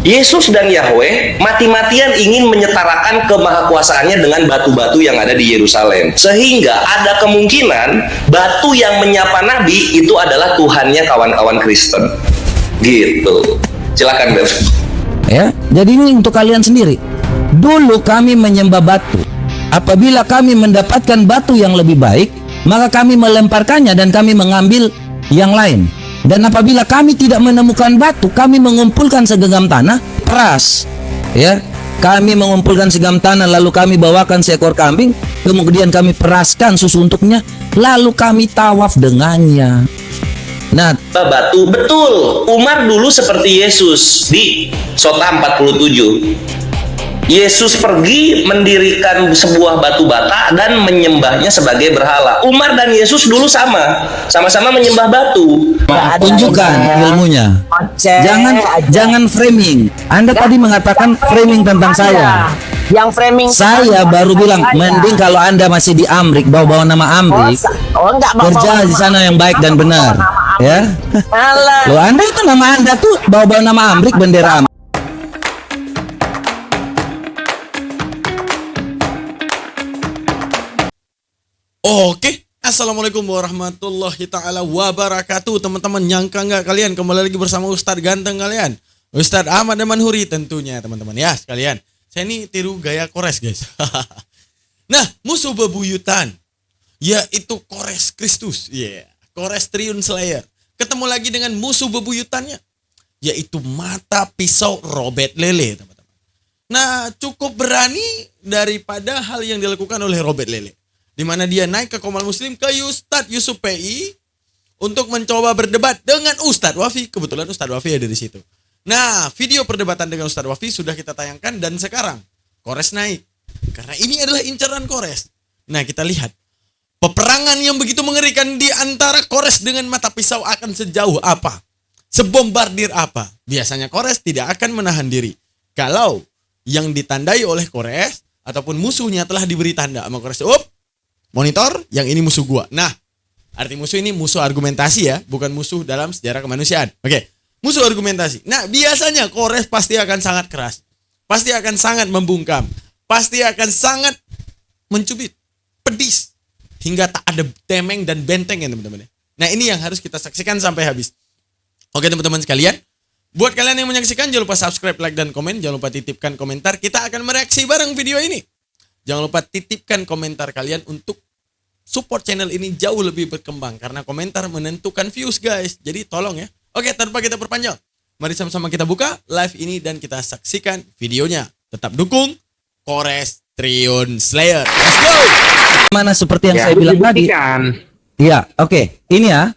Yesus dan Yahweh mati-matian ingin menyetarakan kemahakuasaannya dengan batu-batu yang ada di Yerusalem. Sehingga ada kemungkinan batu yang menyapa Nabi itu adalah Tuhannya kawan-kawan Kristen. Gitu. Silakan, Dev. Ya, jadi ini untuk kalian sendiri. Dulu kami menyembah batu. Apabila kami mendapatkan batu yang lebih baik, maka kami melemparkannya dan kami mengambil yang lain. Dan apabila kami tidak menemukan batu, kami mengumpulkan segenggam tanah, peras. Ya, kami mengumpulkan segenggam tanah, lalu kami bawakan seekor kambing, kemudian kami peraskan susu untuknya, lalu kami tawaf dengannya. Nah, Batu, betul. Umar dulu seperti Yesus di Sota 47. Yesus pergi mendirikan sebuah batu bata dan menyembahnya sebagai berhala. Umar dan Yesus dulu sama-sama menyembah batu. tunjukkan ilmunya. Jangan framing. Anda tadi mengatakan framing tentang saya. Yang framing Saya baru bilang mending kalau Anda masih di Amrik, bawa nama Amrik, enggak kerja di sana yang baik dan benar, ya. Loh, Anda itu nama Anda tuh bawa nama Amrik, bendera Amrik. Oke, assalamualaikum warahmatullahi ta'ala wabarakatuh. Teman-teman, nyangka nggak kalian kembali lagi bersama Ustadz ganteng kalian, Ustadz Ahmad Damanhuri tentunya teman-teman ya sekalian. Saya ini tiru gaya Kores guys. Nah, musuh bebuyutan yaitu Kores Kristus, Kores Triun Slayer. Ketemu lagi dengan musuh bebuyutannya yaitu mata pisau Robert Lele, teman-teman. Nah, cukup berani daripada hal yang dilakukan oleh Robert Lele, di mana dia naik ke Komando Muslim ke Ustadz Yusuf PI untuk mencoba berdebat dengan Ustadz Wafi. Kebetulan Ustadz Wafi ada di situ. Nah, video perdebatan dengan Ustadz Wafi sudah kita tayangkan dan sekarang Kores naik. Karena ini adalah incaran Kores. Nah, kita lihat peperangan yang begitu mengerikan di antara Kores dengan mata pisau akan sejauh apa? Sebombardir apa? Biasanya Kores tidak akan menahan diri. Kalau yang ditandai oleh Kores ataupun musuhnya telah diberi tanda sama Kores, monitor, yang ini musuh gua. Nah, arti musuh ini musuh argumentasi ya, bukan musuh dalam sejarah kemanusiaan. Oke, musuh argumentasi. Nah, biasanya Kores pasti akan sangat keras, pasti akan sangat membungkam, pasti akan sangat mencubit, pedis, hingga tak ada temeng dan benteng ya teman-teman. Nah, ini yang harus kita saksikan sampai habis. Oke teman-teman sekalian, buat kalian yang menyaksikan jangan lupa subscribe, like, dan komen. Jangan lupa titipkan komentar, kita akan mereaksi bareng video ini. Jangan lupa titipkan komentar kalian untuk support channel ini jauh lebih berkembang. Karena komentar menentukan views guys. Jadi tolong ya. Oke, tanpa kita perpanjang, mari sama-sama kita buka live ini dan kita saksikan videonya. Tetap dukung Kores Triun Slayer. Let's go! Mana seperti yang saya bilang tadi. Iya, oke. Ini ya,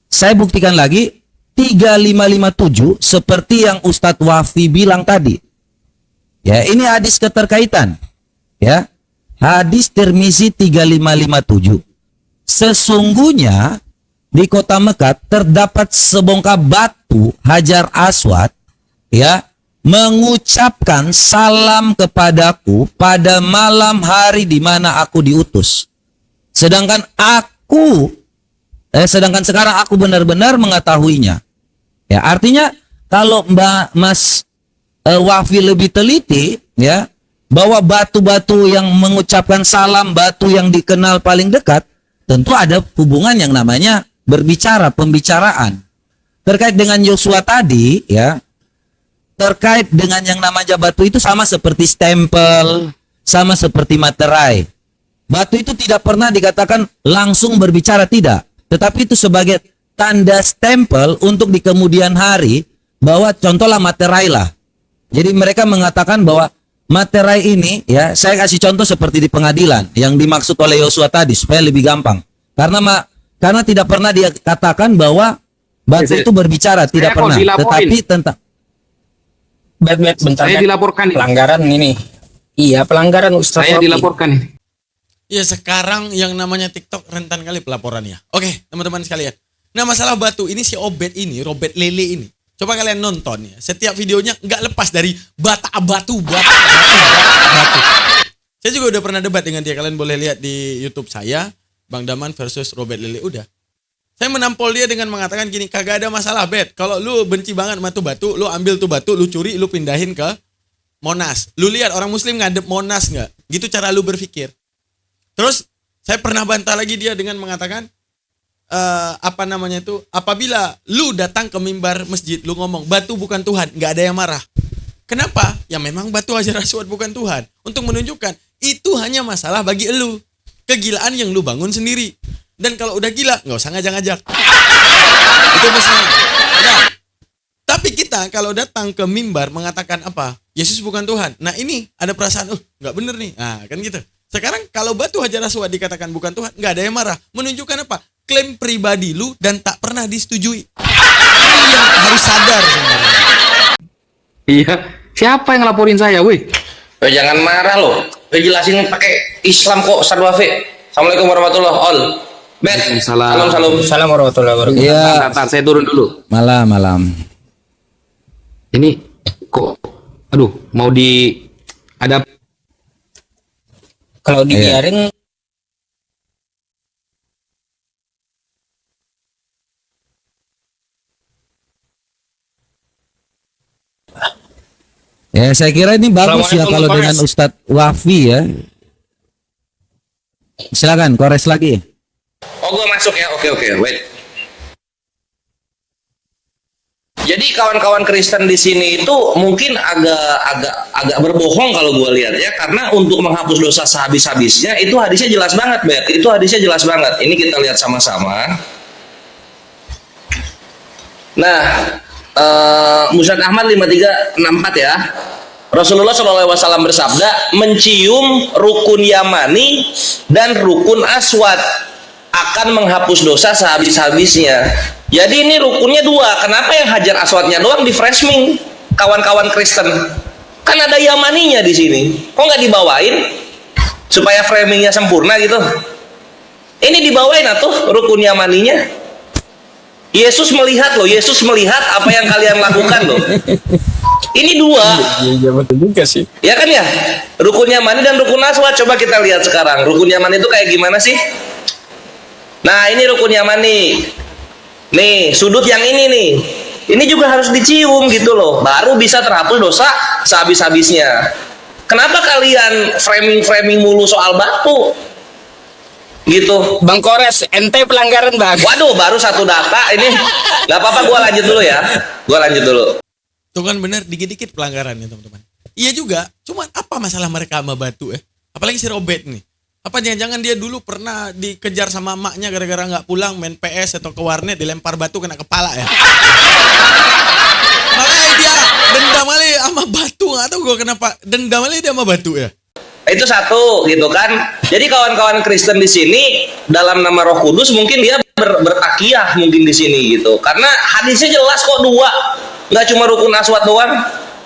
saya buktikan lagi 3557 seperti yang Ustadz Wafi bilang tadi. Ya, ini hadis keterkaitan. Ya, hadis Tirmizi 3557. Sesungguhnya di kota Mekah terdapat sebongkah batu Hajar Aswad, ya, mengucapkan salam kepadaku pada malam hari di mana aku diutus. Sedangkan sekarang aku benar-benar mengetahuinya. Ya, artinya kalau Mas Wafi lebih teliti, ya, bahwa batu-batu yang mengucapkan salam, batu yang dikenal paling dekat, tentu ada hubungan yang namanya berbicara, pembicaraan. Terkait dengan Yosua tadi, ya, terkait dengan yang namanya batu itu sama seperti stempel, sama seperti materai. Batu itu tidak pernah dikatakan langsung berbicara, tidak. Tetapi itu sebagai tanda stempel untuk di kemudian hari, bahwa contohlah materai lah. Jadi mereka mengatakan bahwa materai ini, ya, saya kasih contoh seperti di pengadilan yang dimaksud oleh Yosua tadi supaya lebih gampang. Karena tidak pernah dikatakan bahwa batu itu berbicara, tidak pernah. Tetapi tentang saya dilaporkan pelanggaran ini. Iya, pelanggaran Ustaz. Saya dilaporkan ini. Ya, sekarang yang namanya TikTok rentan kali pelaporannya. Oke, teman-teman sekalian. Nah, masalah batu ini, si Robert Lele ini. Coba kalian nonton ya. Setiap videonya nggak lepas dari batu. Saya juga udah pernah debat dengan dia. Kalian boleh lihat di YouTube saya, Bang Daman versus Robert Lele. Udah. Saya menampol dia dengan mengatakan gini, kagak ada masalah, Bet. Kalau lu benci banget sama tuh batu, lu ambil tuh batu, lu curi, lu pindahin ke Monas. Lu lihat orang muslim ngadep Monas nggak? Gitu cara lu berpikir. Terus saya pernah bantah lagi dia dengan mengatakan apabila lu datang ke mimbar masjid, lu ngomong batu bukan Tuhan, nggak ada yang marah. Kenapa? Ya memang batu Hajar Aswad bukan Tuhan. Untuk menunjukkan itu hanya masalah bagi elu. Kegilaan yang lu bangun sendiri. Dan kalau udah gila, nggak usah ngajak-ngajak. Itu pesannya. Nah, tapi kita kalau datang ke mimbar mengatakan apa? Yesus bukan Tuhan. Nah ini ada perasaan, nggak bener nih. Nah kan gitu. Sekarang kalau batu Hajar Aswad dikatakan bukan Tuhan, nggak ada yang marah. Menunjukkan apa? Klaim pribadi lu dan tak pernah disetujui. Ini yang harus sadar sebenarnya. Iya. Siapa yang laporin saya, weh? Jangan marah loh. Jelasin pakai Islam kok, Ustaz Wafi. Assalamualaikum warahmatullahi wabarakatuh. Bet. Salam. Assalamualaikum warahmatullahi wabarakatuh. Iya. Bentar, saya turun dulu. Malam. Ini kok, mau ada kalau dibiarin Ya, saya kira ini bagus ya kalau dengan Ustadz Wafi ya. Silakan, kores lagi. Oh, gue masuk ya. Oke, wait. Jadi kawan-kawan Kristen di sini itu mungkin agak berbohong kalau gue lihat ya, karena untuk menghapus dosa sehabis-habisnya itu hadisnya jelas banget, Bet. Itu hadisnya jelas banget. Ini kita lihat sama-sama. Nah, Musnad Ahmad 5364 ya. Rasulullah SAW bersabda, mencium rukun Yamani dan rukun Aswad akan menghapus dosa sehabis-habisnya. Jadi ini rukunnya dua. Kenapa yang Hajar Aswadnya doang di framing kawan-kawan Kristen? Kan ada Yamaninya di sini. Kok nggak dibawain supaya framingnya sempurna gitu? Ini dibawain atuh rukun Yamaninya. Yesus melihat loh, Yesus melihat apa yang kalian lakukan loh. Ini dua. Iya betul juga sih. Ya kan ya? Rukun Yamani dan rukun Aswad. Coba kita lihat sekarang. Rukun Yamani itu kayak gimana sih? Nah, ini rukun Yamani. Nih, sudut yang ini nih. Ini juga harus dicium gitu loh. Baru bisa terhapus dosa sehabis-habisnya. Kenapa kalian framing mulu soal batu? Gitu. Bang Kores, ente pelanggaran, Bang. Waduh, baru satu data ini. Gak apa-apa, gua lanjut dulu ya. Gua lanjut dulu. Itu kan bener, dikit-dikit pelanggaran ya teman-teman. Iya juga, cuman apa masalah mereka sama batu ya? Apalagi si Robert nih. Apa jangan-jangan dia dulu pernah dikejar sama emaknya gara-gara nggak pulang main PS atau ke warnet, dilempar batu kena kepala ya? Makanya dia dendam kali sama batu, nggak tahu gue kenapa dendam kali dia sama batu ya? Itu satu gitu kan. Jadi kawan-kawan Kristen di sini dalam nama Roh Kudus mungkin dia bertakiyah mungkin di sini gitu. Karena hadisnya jelas kok dua. Nggak cuma rukun Aswad doang.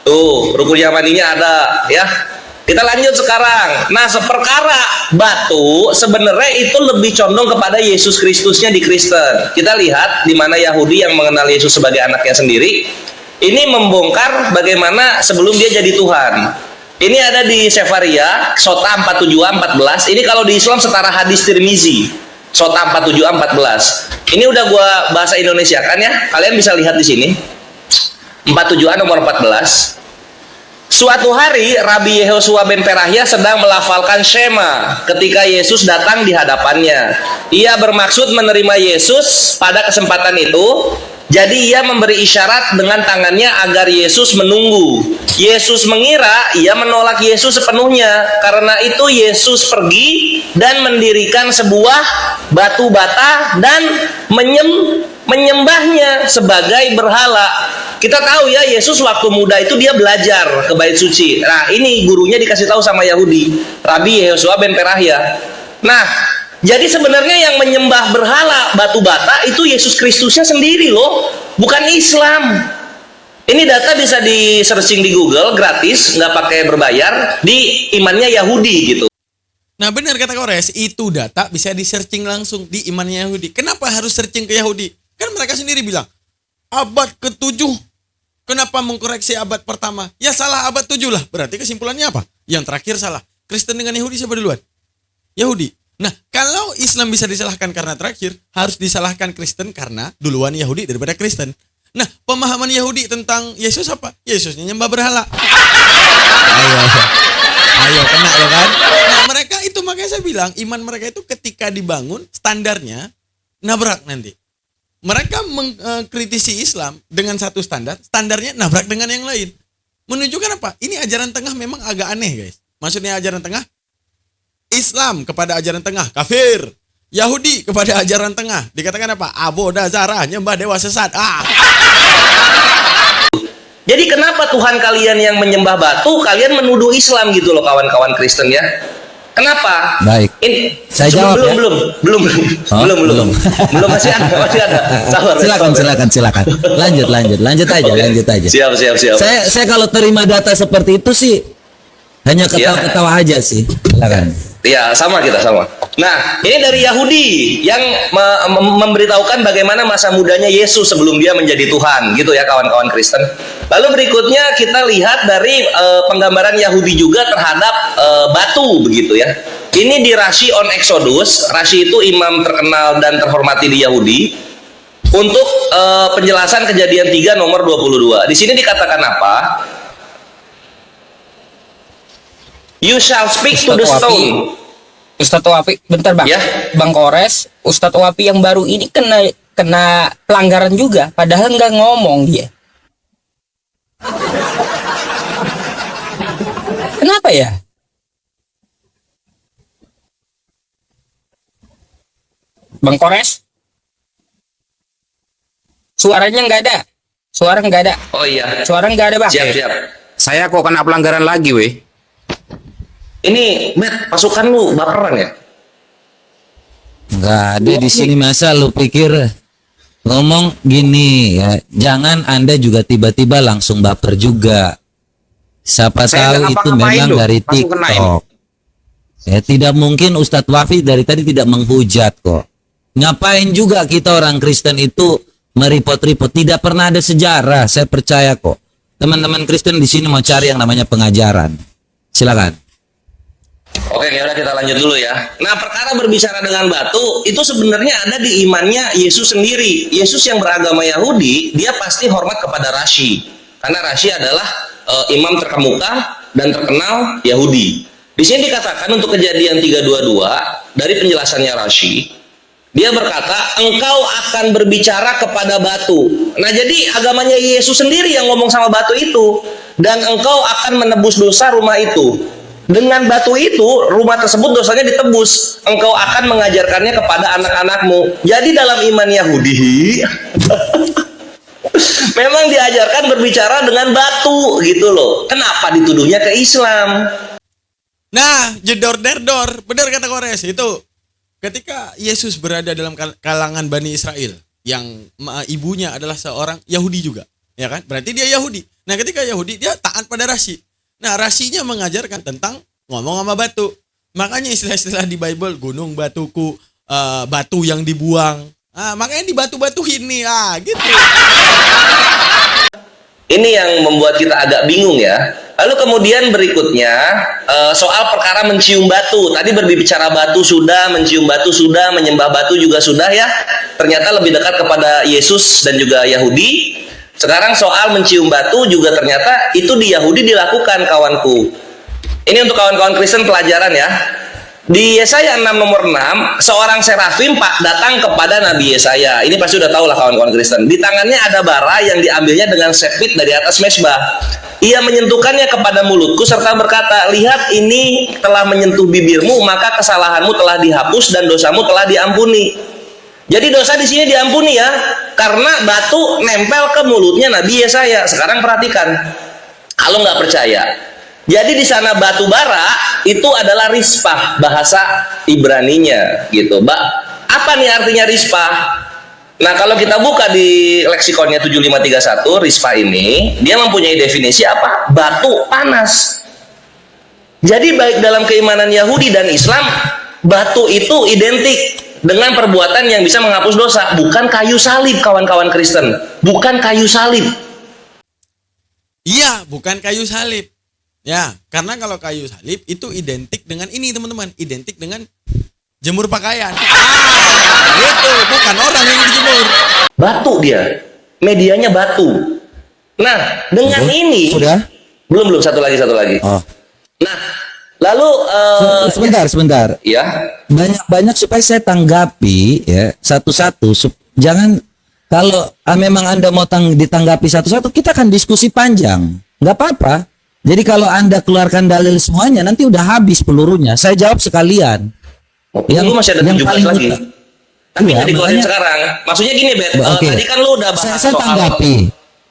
Tuh, rukun Yamaninya ada ya. Kita lanjut sekarang. Nah, seperkara batu sebenarnya itu lebih condong kepada Yesus Kristusnya di Kristen. Kita lihat di mana Yahudi yang mengenal Yesus sebagai anaknya sendiri. Ini membongkar bagaimana sebelum dia jadi Tuhan. Ini ada di Sefaria, Sota 47-14. Ini kalau di Islam setara hadis Tirmizi, Sota 47-14. Ini udah gua bahasa Indonesia kan ya. Kalian bisa lihat di sini. 47 nomor 14. Suatu hari Rabi Yehosua ben Perahia sedang melafalkan Shema ketika Yesus datang di hadapannya. Ia bermaksud menerima Yesus pada kesempatan itu. Jadi ia memberi isyarat dengan tangannya agar Yesus menunggu. Yesus mengira ia menolak Yesus sepenuhnya. Karena itu Yesus pergi dan mendirikan sebuah batu bata dan menyembahnya sebagai berhala. Kita tahu ya, Yesus waktu muda itu dia belajar ke bait suci. Nah, ini gurunya dikasih tahu sama Yahudi, Rabi Yehosua ben Perahia. Nah, jadi sebenarnya yang menyembah berhala batu bata itu Yesus Kristusnya sendiri loh, bukan Islam. Ini data bisa di searching di Google gratis, nggak pakai berbayar, di imannya Yahudi gitu. Nah benar kata Kores, itu data bisa di searching langsung di imannya Yahudi. Kenapa harus searching ke Yahudi? Kan mereka sendiri bilang abad ke-7. Kenapa mengkoreksi abad pertama? Ya salah abad 7 lah. Berarti kesimpulannya apa? Yang terakhir salah. Kristen dengan Yahudi siapa duluan? Yahudi. Nah, kalau Islam bisa disalahkan karena terakhir, harus disalahkan Kristen karena duluan Yahudi daripada Kristen. Nah, pemahaman Yahudi tentang Yesus apa? Yesusnya nyembah berhala. Ayo, kena ya kan? Nah, mereka itu makanya saya bilang, iman mereka itu ketika dibangun, standarnya nabrak nanti. Mereka mengkritisi Islam dengan satu standar, standarnya nabrak dengan yang lain. Menunjukkan apa? Ini ajaran tengah memang agak aneh, guys. Maksudnya ajaran tengah, Islam kepada ajaran tengah, kafir. Yahudi kepada ajaran tengah, dikatakan apa? Aboda Zara, nyembah dewa sesat. Jadi kenapa Tuhan kalian yang menyembah batu, kalian menuduh Islam gitu loh kawan-kawan Kristen ya? Kenapa? Baik. Ini Saya jawab ya. belum masih ada. Sabar. Silakan. Lanjut aja. Siap. Saya kalau terima data seperti itu sih hanya ketawa-ketawa aja sih. Silakan. Ya, sama. Nah, ini dari Yahudi yang memberitahukan bagaimana masa mudanya Yesus sebelum dia menjadi Tuhan, gitu ya kawan-kawan Kristen. Lalu berikutnya kita lihat dari penggambaran Yahudi juga terhadap batu, begitu ya. Ini di Rashi on Exodus. Rashi itu imam terkenal dan terhormati di Yahudi. Untuk penjelasan Kejadian 3 nomor 22. Di sini dikatakan apa? You shall speak to the stone. Ustadz Wapi, bentar bang. Ya. Bang Kores, Ustadz Wapi yang baru ini kena pelanggaran juga, padahal nggak ngomong dia. Kenapa ya? Bang Kores, suaranya nggak ada. Suara nggak ada. Oh iya. Suara nggak ada bang. Siap. Saya kok kena pelanggaran lagi, weh. Ini, Matt, pasukan lu baperan ya? Enggak ada di sini, masa lu pikir ngomong gini ya. Jangan Anda juga tiba-tiba langsung baper juga. Siapa Saya tahu nggak itu ngapa-ngapain memang loh, dari langsung kena ini. TikTok. Ya, tidak mungkin Ustadz Wafi dari tadi tidak menghujat kok. Ngapain juga kita orang Kristen itu meripot-ripot? Tidak pernah ada sejarah, saya percaya kok. Teman-teman Kristen di sini mau cari yang namanya pengajaran. Silakan. Oke, ya udah kita lanjut dulu ya. Nah, perkara berbicara dengan batu itu sebenarnya ada di imannya Yesus sendiri. Yesus yang beragama Yahudi, dia pasti hormat kepada Rashi. Karena Rashi adalah imam terkemuka dan terkenal Yahudi. Di sini dikatakan untuk Kejadian 3:22 dari penjelasannya Rashi, dia berkata, engkau akan berbicara kepada batu. Nah, jadi agamanya Yesus sendiri yang ngomong sama batu itu. Dan engkau akan menebus dosa rumah itu. Dengan batu itu, rumah tersebut dosanya ditebus. Engkau akan mengajarkannya kepada anak-anakmu. Jadi dalam iman Yahudi, memang diajarkan berbicara dengan batu gitu loh. Kenapa dituduhnya ke Islam? Nah, jedor-derdor, benar kata Kores itu. Ketika Yesus berada dalam kalangan Bani Israel, yang ibunya adalah seorang Yahudi juga, ya kan? Berarti dia Yahudi. Nah, ketika Yahudi, dia taat pada Rashi. Nah, Rashinya mengajarkan tentang ngomong sama batu. Makanya istilah-istilah di Bible, gunung batuku, batu yang dibuang. Makanya di batu-batuin nih, gitu. Ini yang membuat kita agak bingung ya. Lalu kemudian berikutnya soal perkara mencium batu. Tadi berbicara batu sudah, mencium batu sudah, menyembah batu juga sudah ya. Ternyata lebih dekat kepada Yesus dan juga Yahudi. Sekarang soal mencium batu juga ternyata itu di Yahudi dilakukan, kawanku. Ini untuk kawan-kawan Kristen pelajaran ya. Di Yesaya 6 nomor 6, seorang serafim datang kepada Nabi Yesaya. Ini pasti udah tahu lah kawan-kawan Kristen. Di tangannya ada bara yang diambilnya dengan sepit dari atas mesbah. Ia menyentuhkannya kepada mulutku serta berkata, lihat ini telah menyentuh bibirmu, maka kesalahanmu telah dihapus dan dosamu telah diampuni. Jadi dosa di sini diampuni ya, karena batu nempel ke mulutnya Nabi Yesaya. Sekarang perhatikan, kalau nggak percaya. Jadi di sana batu bara itu adalah rispah, bahasa Ibraninya gitu. Apa nih artinya rispah? Nah, kalau kita buka di leksikonnya 7531, rispah ini dia mempunyai definisi apa? Batu panas. Jadi baik dalam keimanan Yahudi dan Islam, batu itu identik dengan perbuatan yang bisa menghapus dosa, bukan kayu salib, kawan-kawan Kristen. Bukan kayu salib. Iya, bukan kayu salib. Ya, karena kalau kayu salib itu identik dengan ini, teman-teman. Identik dengan jemur pakaian. Gitu, bukan orang yang dijemur. Batu dia. Medianya batu. Nah, dengan ini Sudah? belum satu lagi. Oh. Nah, lalu Sebentar. ya, Banyak supaya saya tanggapi ya satu-satu. Jangan kalau memang Anda mau ditanggapi satu-satu, kita akan diskusi panjang. Nggak apa-apa. Jadi kalau Anda keluarkan dalil semuanya, nanti udah habis pelurunya. Saya jawab sekalian. lu masih ada 17 lagi. utama. Tapi Iya, nggak dikeluarin makanya- sekarang. Maksudnya gini, Bet. Oke. Tadi kan lu udah bahas Saya soal tanggapi.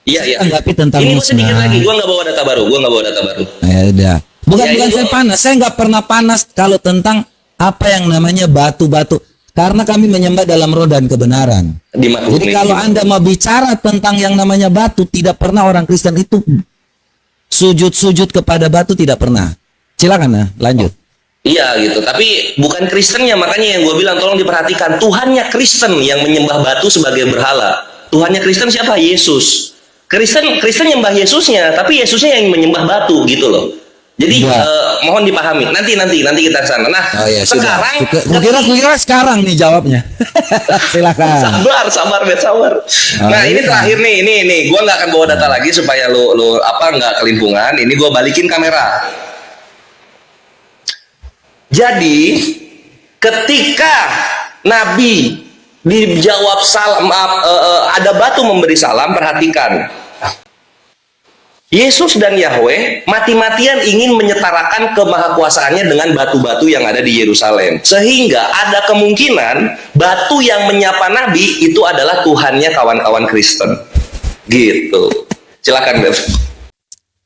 Iya. Tanggapi tentang Ini gue musnah. sedikit lagi. Gua nggak bawa data baru. Ya udah. Bukan Ya, ini saya gua- panas. Saya nggak pernah panas kalau tentang apa yang namanya batu-batu. Karena kami menyembah dalam roh dan kebenaran. Dimaklumi. Jadi kalau Anda mau bicara tentang yang namanya batu, tidak pernah orang Kristen itu sujud-sujud kepada batu, tidak pernah. Silakan nah, lanjut. Iya gitu. Tapi bukan Kristennya, makanya yang gue bilang tolong diperhatikan. Tuhannya Kristen yang menyembah batu sebagai berhala. Tuhannya Kristen siapa? Yesus. Kristen nyembah Yesusnya, tapi Yesusnya yang menyembah batu gitu loh. Jadi Enggak. mohon dipahami. Nanti kita ke sana. Nah, Oh ya sudah. sekarang Kukira sekarang nih jawabnya. Silakan. sabar. Nah, ini terakhir nih. Gua nggak akan bawa data lagi supaya lu nggak kelimpungan. Ini gua balikin kamera. Jadi, ketika Nabi dijawab salam, ada batu memberi salam, perhatikan. Yesus dan Yahweh mati-matian ingin menyetarakan kemahakuasaannya dengan batu-batu yang ada di Yerusalem. Sehingga ada kemungkinan batu yang menyapa Nabi itu adalah Tuhannya kawan-kawan Kristen. Gitu. Silakan, Dev.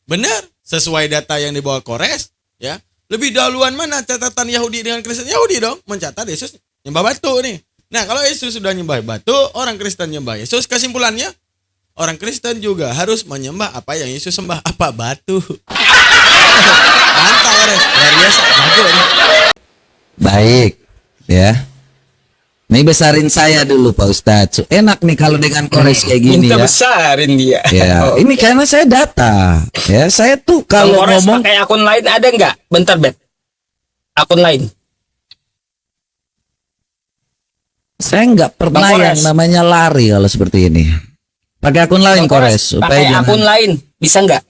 Benar, sesuai data yang dibawa Kores, ya. Lebih dahuluan mana catatan Yahudi dengan Kristen? Yahudi dong, mencatat Yesus nyembah batu nih. Nah, kalau Yesus sudah nyembah batu, orang Kristen nyembah Yesus, kesimpulannya orang Kristen juga harus menyembah apa yang Yesus sembah, apa batu. Mantap, Kores. Luar biasa, bagus nih. Baik, ya. Ini besarin saya dulu Pak Ustadz. Enak nih kalau dengan Kores kayak gini Minta ya. besarin dia. Ya, ini karena saya data. Ya, saya tuh kalau Kores ngomong pakai akun lain ada nggak? Bentar, Bet. Akun lain. saya nggak pernah Bang Kores. yang namanya lari kalau seperti ini. Pakai akun lain Kores supaya Pakai jangan. akun lain bisa nggak?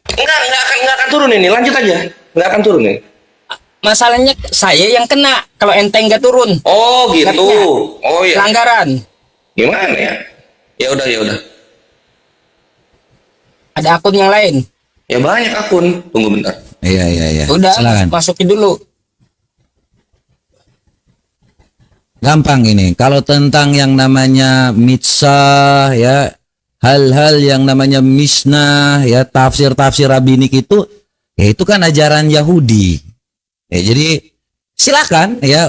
Nggak akan turun ini. Lanjut aja. Nggak akan turun nih. Masalahnya saya yang kena kalau enteng nggak turun. Oh gitu. Katanya. Oh iya. Pelanggaran. Gimana ya? Ya udah. Ada akun yang lain. Ya banyak akun. Tunggu bentar. Iya. Udah, Silakan. masukin dulu. Gampang ini. Kalau tentang yang namanya mitzah ya, hal-hal yang namanya misnah ya, tafsir-tafsir rabbinik itu ya itu kan ajaran Yahudi. Ya, jadi silakan ya,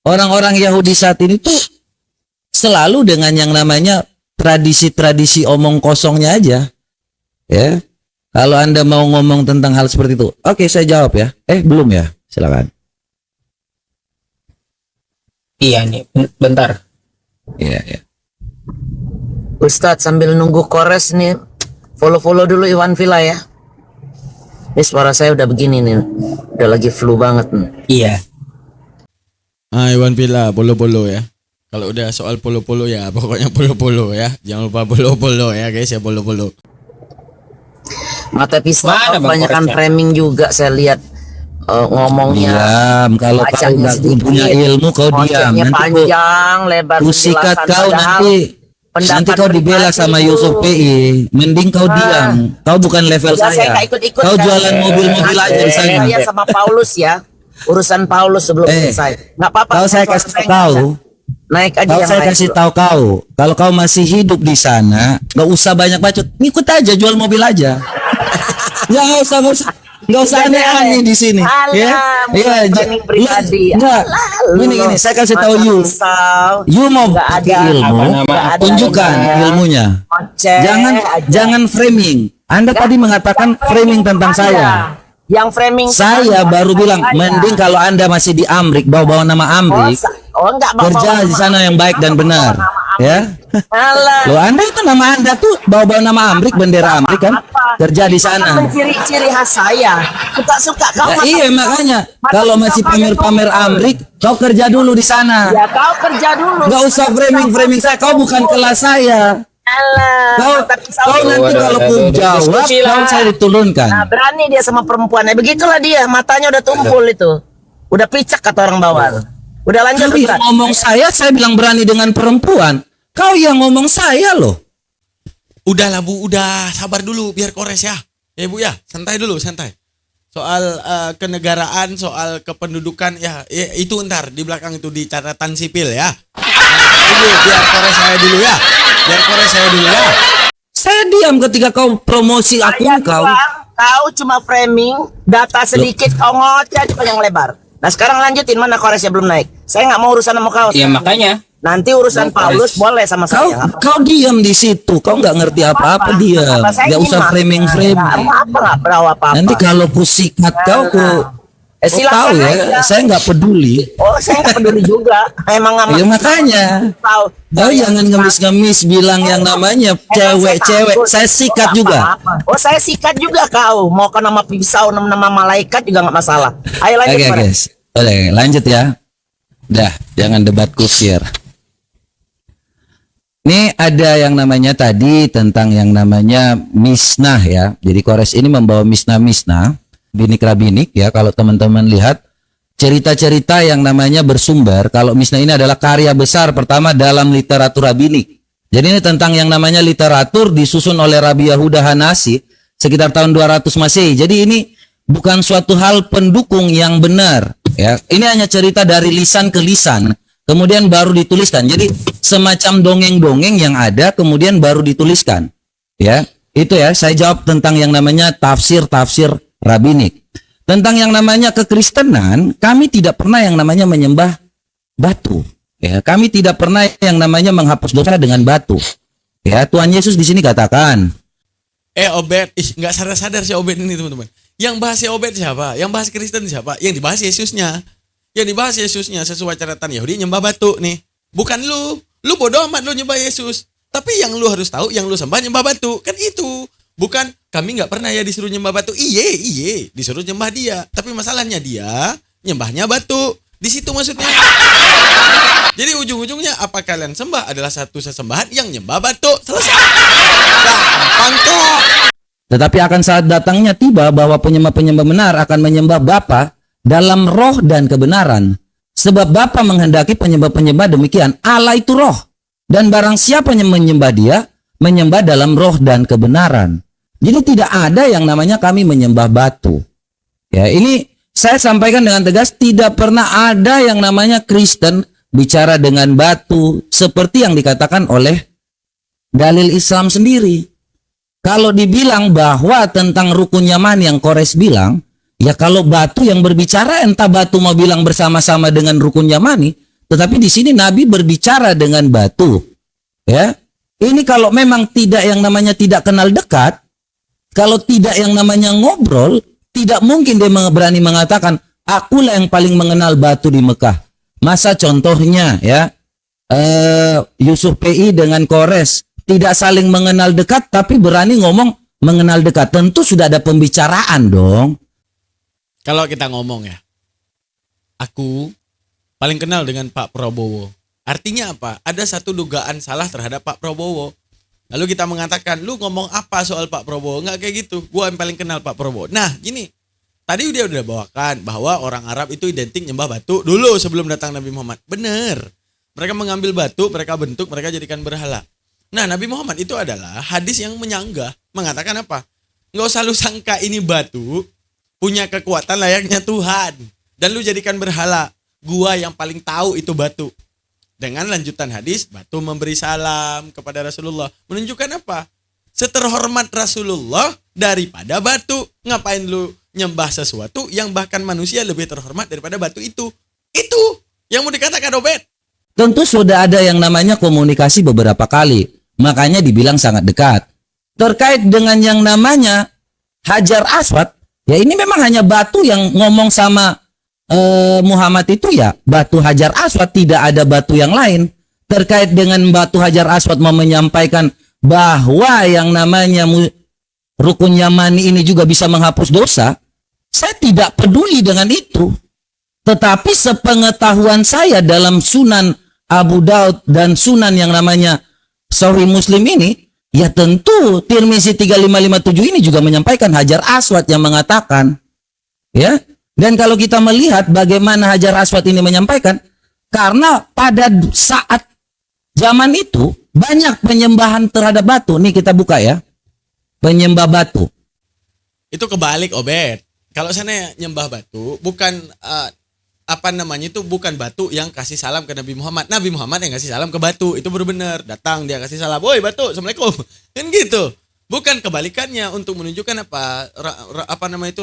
orang-orang Yahudi saat ini tuh selalu dengan yang namanya tradisi-tradisi omong kosongnya aja. Ya. Kalau Anda mau ngomong tentang hal seperti itu. Oke, saya jawab ya. Belum ya? Silakan. Iya nih, bentar. Iya. Ustadz sambil nunggu Kores nih, follow dulu Iwan Villa ya. Ini suara saya udah begini nih, udah lagi flu banget nih. Iya. Iwan Villa, polo-polo ya. Kalau udah soal polo-polo ya, pokoknya polo-polo ya. Jangan lupa polo-polo ya guys ya, polo-polo. Mata pistol Mana Bang kebanyakan Koresnya? framing juga saya lihat ngomongnya. Diam, kalau kau bacanya nggak sedikit, punya ilmu kau diam. konsepnya Nanti panjang, lebar ku sikat penjelasan, kau padahal nanti pendapat kau dibela pribadi sama itu. Yusuf PI. Mending kau diam. Kau bukan level Ya, saya saya. nggak ikut-ikut Kau kan. jualan mobil-mobil aja di sana. Saya sama Paulus ya, urusan Paulus sebelum selesai. Nggak apa-apa. Kalau saya kasih tahu, naik aja kalau yang saya lain kasih dulu. tahu kau, kalau kau masih hidup di sana, nggak usah banyak bacot, ngikut aja jual mobil aja. Ya nggak usah aneh-aneh di sini. Alah, Ya, branding pribadi. Enggak. Alah, Gini, saya kasih tahu mata you. pisau. You mau Nggak pakai ada ilmu, nggak ada tunjukkan ilmunya. ilmunya. Ngoceh aja. Jangan framing. Anda tadi mengatakan framing tentang Ada. saya. Yang framing Saya saya, baru bilang, saya. mending kalau Anda masih di Amrik, bawa-bawa nama Amrik, enggak bawa kerja nama di sana yang baik dan Amrik. benar. Nama Ya. Alah. Loh, Anda itu nama Anda tuh bawa-bawa nama Amrik, bendera Amrik kan? Kerja di Kan sana. ciri-ciri khas saya. Suka-suka kau. Nah, iya makanya kalau masih pamer-pamer Amrik, kau kerja dulu di sana. Ya kau kerja dulu. Nggak usah framing saya, kau bukan kelas saya. Alah. Kau nanti kalau pun jawab, Diskusi lah. kau saya diturunkan. Nah, berani dia sama perempuannya. Begitulah dia, matanya udah tumpul itu. Udah picak kata orang bawah. Udah lanjut Kau yang ngomong saya bilang berani dengan perempuan. Kau yang ngomong saya loh. Udahlah Bu, udah sabar dulu biar kores ya. Ya Bu ya, santai dulu, santai. Soal kenegaraan, soal kependudukan ya itu ntar di belakang itu di catatan sipil ya. Nah, biar kores saya dulu ya. Biar kores saya dulu ya. Saya diam ketika kau promosi akun kau. Kau cuma framing, data sedikit, kau ngoceh panjang lebar. Nah sekarang lanjutin, mana koresnya belum naik. Saya nggak mau urusan sama kau. Ya makanya. Nanti urusan Paulus boleh sama Kau saya. kau diam di situ. Kau nggak ngerti apa-apa diam. Nggak usah framing. Apa nggak berau apa-apa. Nanti kalau ku sikat kau kau tahu ya. Saya nggak peduli. Oh saya nggak peduli juga. Emang nggak Ya makanya. tahu. Oh jangan ngemis-ngemis bilang yang namanya cewek-cewek. Saya sikat juga. Oh saya sikat juga kau. Mau ke nama pisau, nama malaikat juga nggak masalah. Ayo lanjut. Oke Mare. guys. Oke lanjut ya. Dah jangan debat kusir. Ini ada yang namanya tadi tentang yang namanya misnah ya. Jadi Kores ini membawa misnah-misnah, binik-rabinik ya. Kalau teman-teman lihat cerita-cerita yang namanya bersumber, kalau misnah ini adalah karya besar pertama dalam literatur rabinik. Jadi ini tentang yang namanya literatur disusun oleh Rabi Yahuda Hanasi sekitar tahun 200 Masehi. Jadi ini bukan suatu hal pendukung yang benar ya. Ini hanya cerita dari lisan ke lisan. Kemudian baru dituliskan. Jadi semacam dongeng-dongeng yang ada kemudian baru dituliskan. Ya, itu ya. Saya jawab tentang yang namanya tafsir-tafsir rabinik. Tentang yang namanya kekristenan, kami tidak pernah yang namanya menyembah batu. Ya, kami tidak pernah yang namanya menghapus dosa dengan batu. Ya, Tuhan Yesus di sini katakan. Obed, nggak sadar-sadar si Obed ini teman-teman. Yang bahas si Obed siapa? Yang bahas Kristen siapa? Yang dibahas Yesusnya. Yang dibahas Yesusnya sesuai catatan Yahudi nyembah batu nih. Bukan lu. Lu bodoh amat lu nyembah Yesus. Tapi yang lu harus tahu, yang lu sembah nyembah batu. Kan itu. Bukan kami nggak pernah ya disuruh nyembah batu. Iye, disuruh nyembah dia. Tapi masalahnya dia nyembahnya batu. Di situ maksudnya. Jadi ujung-ujungnya apa kalian sembah adalah satu sesembahan yang nyembah batu. Selesai. Gampang kok. Tetapi akan saat datangnya tiba bahwa penyembah-penyembah benar akan menyembah Bapa dalam roh dan kebenaran. Sebab Bapa menghendaki penyembah-penyembah demikian. Allah itu roh. Dan barang siapa yang menyembah dia, menyembah dalam roh dan kebenaran. Jadi tidak ada yang namanya kami menyembah batu. Ya, ini saya sampaikan dengan tegas, tidak pernah ada yang namanya Kristen bicara dengan batu seperti yang dikatakan oleh dalil Islam sendiri. Kalau dibilang bahwa tentang rukun Yaman yang Kores bilang, ya kalau batu yang berbicara, entah batu mau bilang bersama-sama dengan rukun Yamani, tetapi di sini Nabi berbicara dengan batu. Ya, ini kalau memang tidak yang namanya tidak kenal dekat, kalau tidak yang namanya ngobrol, tidak mungkin dia berani mengatakan, akulah yang paling mengenal batu di Mekah. Masa contohnya ya, Yusuf PI dengan Kores tidak saling mengenal dekat, tapi berani ngomong mengenal dekat. Tentu sudah ada pembicaraan dong. Kalau kita ngomong ya, aku paling kenal dengan Pak Prabowo. Artinya apa? Ada satu dugaan salah terhadap Pak Prabowo. Lalu kita mengatakan, lu ngomong apa soal Pak Prabowo? Nggak kayak gitu. Gua yang paling kenal Pak Prabowo. Nah, gini. Tadi dia udah bawakan bahwa orang Arab itu identik nyembah batu dulu sebelum datang Nabi Muhammad. Bener. Mereka mengambil batu, mereka bentuk, mereka jadikan berhala. Nah, Nabi Muhammad itu adalah hadis yang menyanggah. Mengatakan apa? Nggak usah lu sangka ini batu punya kekuatan layaknya Tuhan. Dan lu jadikan berhala. Gua yang paling tahu itu batu. Dengan lanjutan hadis, batu memberi salam kepada Rasulullah. Menunjukkan apa? Seterhormat Rasulullah daripada batu. Ngapain lu nyembah sesuatu yang bahkan manusia lebih terhormat daripada batu itu? Itu yang mau dikatakan Obed. Tentu sudah ada yang namanya komunikasi beberapa kali. Makanya dibilang sangat dekat. Terkait dengan yang namanya Hajar Aswad, ya ini memang hanya batu yang ngomong sama Muhammad itu ya. Batu Hajar Aswad, tidak ada batu yang lain. terkait dengan batu Hajar Aswad mau menyampaikan bahwa yang namanya rukun Yamani ini juga bisa menghapus dosa, saya tidak peduli dengan itu. Tetapi sepengetahuan saya dalam Sunan Abu Daud dan Sunan yang namanya Sahih Muslim ini, ya tentu Tirmizi 3557 ini juga menyampaikan Hajar Aswad yang mengatakan, ya. Dan kalau kita melihat bagaimana Hajar Aswad ini menyampaikan, karena pada saat zaman itu banyak penyembahan terhadap batu. Nih kita buka ya. Penyembah batu. Itu kebalik, Obed. Kalau sana nyembah batu, bukan itu bukan batu yang kasih salam ke Nabi Muhammad. Nabi Muhammad yang kasih salam ke batu. Itu baru benar. Datang dia kasih salam, "Woi batu, Assalamualaikum." Kan gitu. Bukan kebalikannya untuk menunjukkan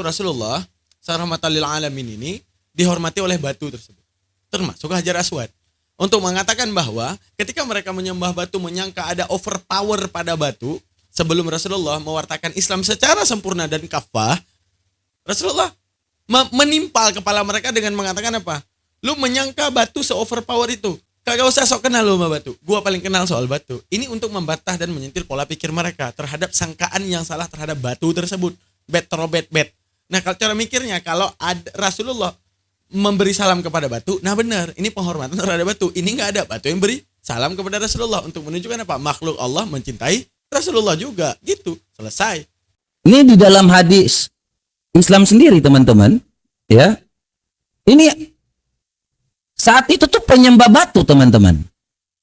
Rasulullah rahmatan lil alamin ini dihormati oleh batu tersebut. Termasuk Hajar Aswad. Untuk mengatakan bahwa ketika mereka menyembah batu menyangka ada overpower pada batu, sebelum Rasulullah mewartakan Islam secara sempurna dan kafah, Rasulullah menimpal kepala mereka dengan mengatakan apa? Lu menyangka batu se-overpower itu. Kagak usah sok kenal lu sama batu. Gua paling kenal soal batu. Ini untuk membantah dan menyentil pola pikir mereka terhadap sangkaan yang salah terhadap batu tersebut. Bet. Nah, kalau cara mikirnya, kalau Rasulullah memberi salam kepada batu, nah benar, ini penghormatan terhadap batu. Ini nggak ada batu yang beri salam kepada Rasulullah untuk menunjukkan apa? Makhluk Allah mencintai Rasulullah juga, gitu. Selesai. Ini di dalam hadis Islam sendiri, teman-teman, ya. Ini saat itu tuh penyembah batu, teman-teman.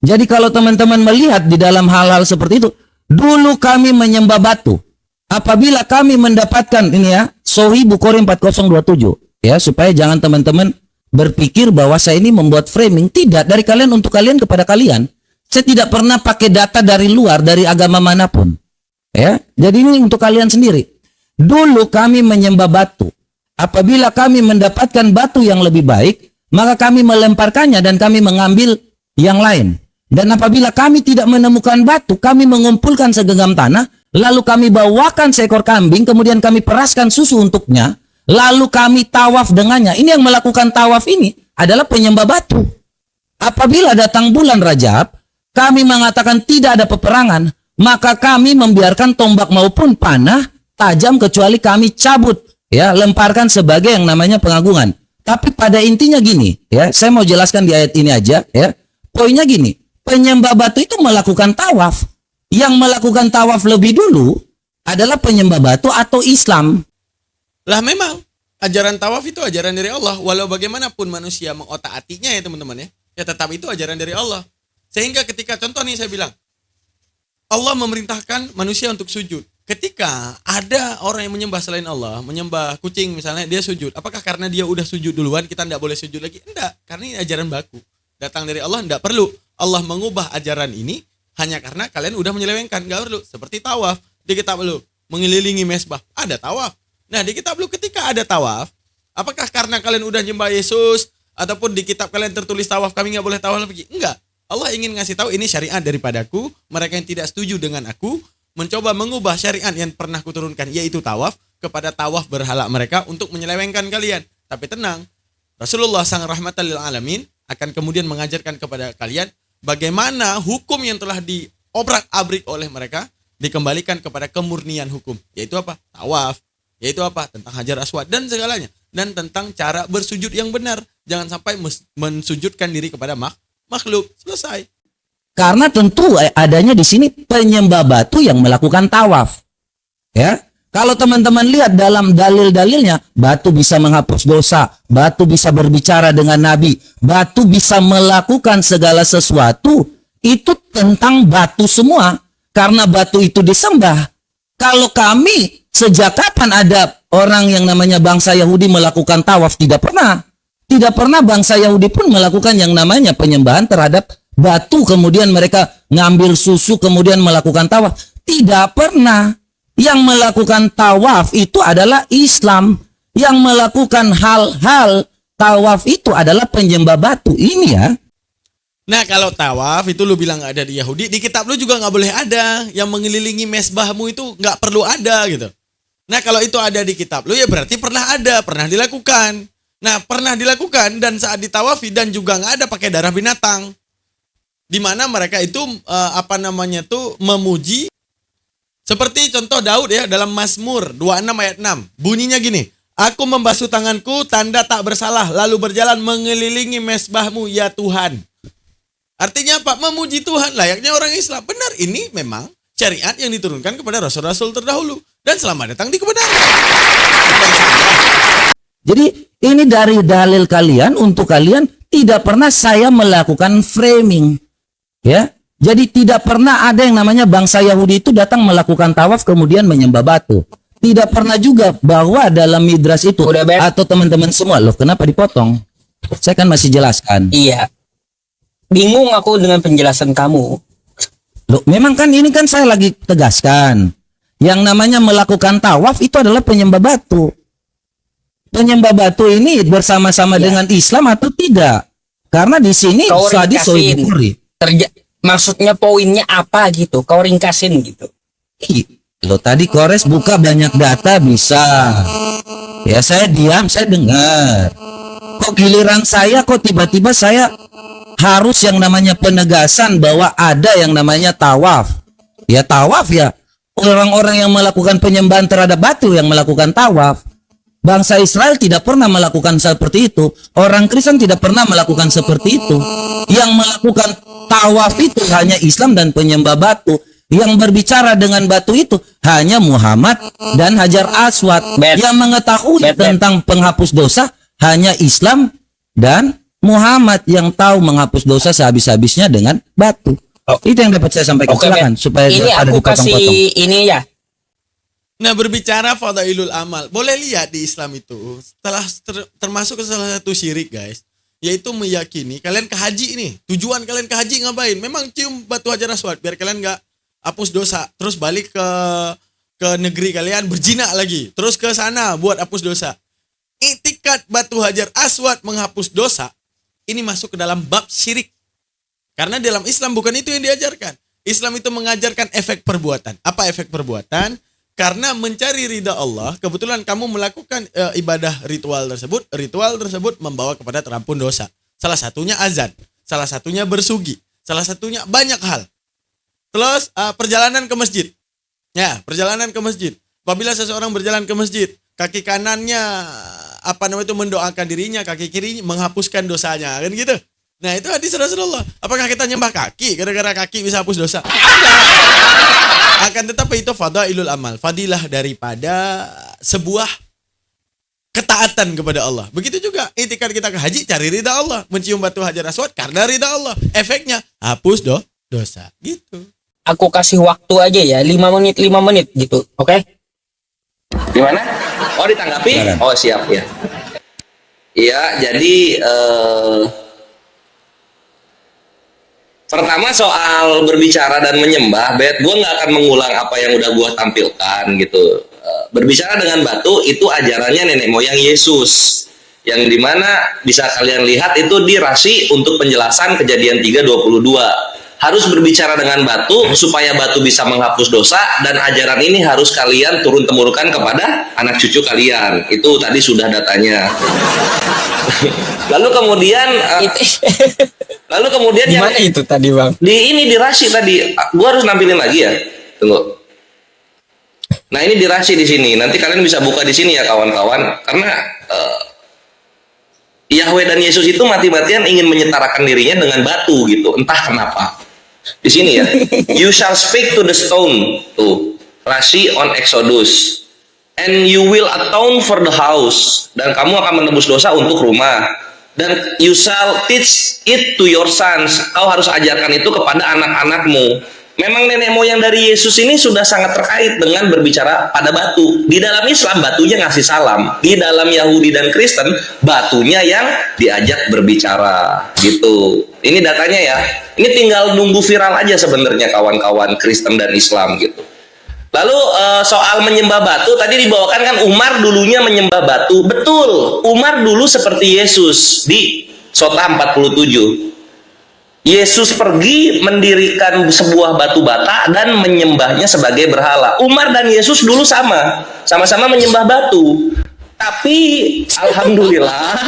Jadi kalau teman-teman melihat di dalam hal-hal seperti itu, dulu kami menyembah batu. Apabila kami mendapatkan ini ya, Sahih Bukhari 4027, ya, supaya jangan teman-teman berpikir bahwa saya ini membuat framing. Tidak, dari kalian untuk kalian kepada kalian. Saya tidak pernah pakai data dari luar, dari agama manapun. Ya, jadi ini untuk kalian sendiri. Dulu kami menyembah batu. Apabila kami mendapatkan batu yang lebih baik, maka kami melemparkannya dan kami mengambil yang lain. Dan apabila kami tidak menemukan batu, kami mengumpulkan segenggam tanah, lalu kami bawakan seekor kambing, kemudian kami peraskan susu untuknya, lalu kami tawaf dengannya. Ini yang melakukan tawaf ini adalah penyembah batu. Apabila datang bulan Rajab, kami mengatakan tidak ada peperangan, maka kami membiarkan tombak maupun panah tajam kecuali kami cabut, ya, lemparkan sebagai yang namanya pengagungan. Tapi pada intinya gini, ya, saya mau jelaskan di ayat ini aja, ya. Poinnya gini, penyembah batu itu melakukan tawaf. Yang melakukan tawaf lebih dulu adalah penyembah batu atau Islam. Lah memang ajaran tawaf itu ajaran dari Allah. Walau bagaimanapun manusia mengotak-atiknya ya teman-teman ya. Ya tetap itu ajaran dari Allah. Sehingga ketika contoh nih saya bilang, Allah memerintahkan manusia untuk sujud. Ketika ada orang yang menyembah selain Allah, menyembah kucing misalnya, dia sujud. Apakah karena dia udah sujud duluan kita tidak boleh sujud lagi? Enggak, karena ini ajaran baku. Datang dari Allah, tidak perlu Allah mengubah ajaran ini hanya karena kalian udah menyelewengkan. Enggak perlu. Seperti tawaf di kitab lu, mengelilingi mesbah, ada tawaf. Nah, di kitab lu ketika ada tawaf, apakah karena kalian udah nyembah Yesus ataupun di kitab kalian tertulis tawaf kami nggak boleh tawaf lagi? Enggak. Allah ingin ngasih tahu ini syariat daripadaku. Mereka yang tidak setuju dengan aku mencoba mengubah syariat yang pernah kuturunkan, yaitu tawaf, kepada tawaf berhala mereka untuk menyelewengkan kalian. Tapi tenang, Rasulullah sang rahmatan lil alamin akan kemudian mengajarkan kepada kalian bagaimana hukum yang telah diobrak-abrik oleh mereka dikembalikan kepada kemurnian hukum, yaitu apa? Tawaf, yaitu apa? Tentang Hajar Aswad dan segalanya, dan tentang cara bersujud yang benar. Jangan sampai mensujudkan diri kepada makhluk. Selesai. Karena tentu adanya di sini penyembah batu yang melakukan tawaf. Ya, kalau teman-teman lihat dalam dalil-dalilnya, batu bisa menghapus dosa, batu bisa berbicara dengan Nabi, batu bisa melakukan segala sesuatu. Itu tentang batu semua. Karena batu itu disembah. Kalau kami, sejak kapan ada orang yang namanya bangsa Yahudi melakukan tawaf? Tidak pernah. Tidak pernah bangsa Yahudi pun melakukan yang namanya penyembahan terhadap batu. Kemudian mereka ngambil susu, kemudian melakukan tawaf. Tidak pernah. Yang melakukan tawaf itu adalah Islam. Yang melakukan hal-hal tawaf itu adalah penyembah batu. Ini ya. Nah kalau tawaf itu lu bilang nggak ada di Yahudi, di kitab lu juga nggak boleh ada. Yang mengelilingi mesbahmu itu nggak perlu ada gitu. Nah kalau itu ada di kitab lu ya berarti pernah ada, pernah dilakukan. Nah pernah dilakukan dan saat ditawafi dan juga nggak ada pakai darah binatang. di mana mereka itu memuji seperti contoh Daud ya dalam Mazmur 26 ayat 6. Bunyinya gini, aku membasuh tanganku tanda tak bersalah lalu berjalan mengelilingi mezbahmu ya Tuhan. Artinya apa? Memuji Tuhan layaknya orang Islam. Benar, ini memang syariat yang diturunkan kepada rasul-rasul terdahulu dan selamat datang di kebenaran. Jadi ini dari dalil kalian untuk kalian, tidak pernah saya melakukan framing. Ya. Jadi tidak pernah ada yang namanya bangsa Yahudi itu datang melakukan tawaf kemudian menyembah batu. Tidak pernah juga bahwa dalam midras itu atau teman-teman semua, loh kenapa dipotong? Saya kan masih jelaskan. Iya. Bingung aku dengan penjelasan kamu. Loh, memang kan ini kan saya lagi tegaskan. Yang namanya melakukan tawaf itu adalah penyembah batu. Penyembah batu ini bersama-sama dengan Islam atau tidak? Karena di sini tadi maksudnya poinnya apa gitu? Kau ringkasin gitu. Lo tadi Kores buka banyak data bisa. Ya saya diam, saya dengar. Kok giliran saya kok tiba-tiba saya harus yang namanya penegasan bahwa ada yang namanya tawaf. Ya tawaf ya. Orang-orang yang melakukan penyembahan terhadap batu yang melakukan tawaf. Bangsa Israel tidak pernah melakukan seperti itu. Orang Kristen tidak pernah melakukan seperti itu. Yang melakukan tawaf itu hanya Islam dan penyembah batu. Yang berbicara dengan batu itu hanya Muhammad dan Hajar Aswad. Yang mengetahui tentang penghapus dosa hanya Islam dan Muhammad, yang tahu menghapus dosa sehabis-habisnya dengan batu. Itu yang dapat saya sampaikan. Silakan supaya ini aku kasih ini ya. Nah, berbicara fadailul amal, boleh lihat di Islam itu telah termasuk ke salah satu syirik, guys, yaitu meyakini kalian ke haji nih. Tujuan kalian ke haji ngapain? Memang cium batu Hajar Aswad biar kalian nggak hapus dosa, terus balik ke negeri kalian berzina lagi, terus ke sana buat hapus dosa. Iktikad batu Hajar Aswad menghapus dosa ini masuk ke dalam bab syirik. Karena dalam Islam bukan itu yang diajarkan. Islam itu mengajarkan efek perbuatan. Apa efek perbuatan? Karena mencari ridha Allah, kebetulan kamu melakukan ibadah ritual tersebut membawa kepada terampun dosa. Salah satunya azan, salah satunya bersugi, salah satunya banyak hal. Terus perjalanan ke masjid. Ya, perjalanan ke masjid. Apabila seseorang berjalan ke masjid, kaki kanannya mendoakan dirinya, kaki kiri menghapuskan dosanya, kan gitu. Nah, itu hadis Rasulullah. Apakah kita nyembah kaki gara-gara kaki bisa hapus dosa? Akan tetapi itu fadailul amal, fadilah daripada sebuah ketaatan kepada Allah. Begitu juga itikad kita ke haji, cari ridha Allah, mencium batu Hajar Aswad karena ridha Allah. Efeknya hapus dosa. Gitu. Aku kasih waktu aja ya, 5 menit gitu. Oke? Gimana? Oh, ditanggapi? Oh, siap ya. Iya, jadi pertama soal berbicara dan menyembah, gue nggak akan mengulang apa yang udah gue tampilkan gitu. Berbicara dengan batu itu ajarannya nenek moyang Yesus, yang dimana bisa kalian lihat itu di Rasi untuk penjelasan Kejadian 3:22. Harus berbicara dengan batu supaya batu bisa menghapus dosa, dan ajaran ini harus kalian turun-temurunkan kepada anak cucu kalian. Itu tadi sudah datanya. Lalu kemudian gimana yang itu tadi, Bang? Di Rasi tadi, gua harus nampilin lagi ya. Tunggu. Nah, ini di Rasi di sini. Nanti kalian bisa buka di sini ya kawan-kawan, karena Yahweh dan Yesus itu mati-matian ingin menyetarakan dirinya dengan batu gitu. Entah kenapa. Di sini ya. You shall speak to the stone. Tuh. Rasi on Exodus. And you will atone for the house. Dan kamu akan menebus dosa untuk rumah. Dan you shall teach it to your sons. Kau harus ajarkan itu kepada anak-anakmu. Memang nenek moyang dari Yesus ini sudah sangat terkait dengan berbicara pada batu. Di dalam Islam batunya ngasih salam. Di dalam Yahudi dan Kristen batunya yang diajak berbicara gitu. Ini datanya ya. Ini tinggal nunggu viral aja sebenarnya kawan-kawan Kristen dan Islam gitu. Lalu soal menyembah batu tadi dibawakan kan Umar dulunya menyembah batu. Betul. Umar dulu seperti Yesus di Sota 47. Yesus pergi mendirikan sebuah batu bata dan menyembahnya sebagai berhala. Umar dan Yesus dulu sama-sama menyembah batu. Tapi alhamdulillah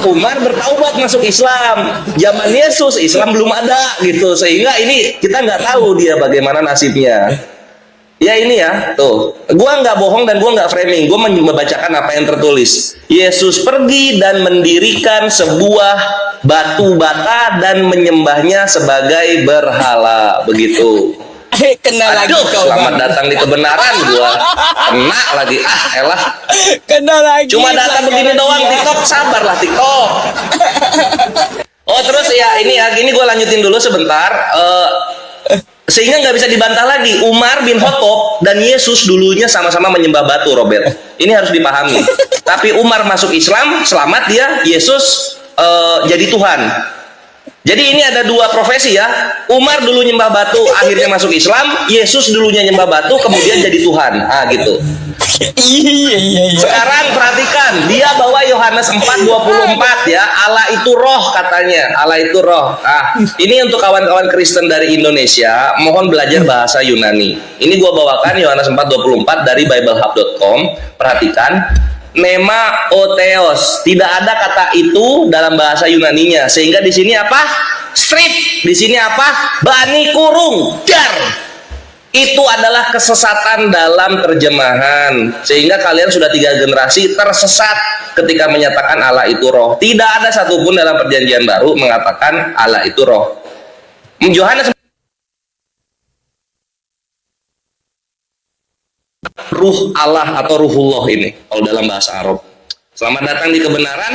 Umar bertaubat masuk Islam. Zaman Yesus Islam belum ada gitu, sehingga ini kita nggak tahu dia bagaimana nasibnya. Ya ini ya, tuh. Gua nggak bohong dan gua nggak framing. Gua membacakan apa yang tertulis. Yesus pergi dan mendirikan sebuah batu bata dan menyembahnya sebagai berhala. Begitu. Kena lagi Aduh, kau, selamat Bang. datang di kebenaran gua. Kena lagi. Ah, elah. Kena lagi. Cuma data begini doang, dia. TikTok sabarlah TikTok. Oh terus ya ini ya, gini gue lanjutin dulu sebentar. Sehingga nggak bisa dibantah lagi. Umar bin Khattab dan Yesus dulunya sama-sama menyembah batu, Robert. Ini harus dipahami. Tapi Umar masuk Islam, selamat dia. Yesus jadi Tuhan. Jadi ini ada dua profesi ya. Umar dulu nyembah batu, akhirnya masuk Islam. Yesus dulunya nyembah batu, kemudian jadi Tuhan. Ah gitu. Iya. Sekarang perhatikan, dia bawa Yohanes 4:24 ya. Allah itu roh katanya. Allah itu roh. Ah, ini untuk kawan-kawan Kristen dari Indonesia, mohon belajar bahasa Yunani. Ini gua bawakan Yohanes 4:24 dari biblehub.com. Perhatikan, nema otheos. Tidak ada kata itu dalam bahasa Yunaninya. Sehingga di sini apa? Strip. Di sini apa? Bani kurung. Dar. Itu adalah kesesatan dalam terjemahan, sehingga kalian sudah 3 generasi tersesat ketika menyatakan Allah itu roh. Tidak ada satupun dalam perjanjian baru mengatakan Allah itu roh. Yohanes ruh Allah atau ruhullah ini kalau dalam bahasa Arab. Selamat datang di kebenaran.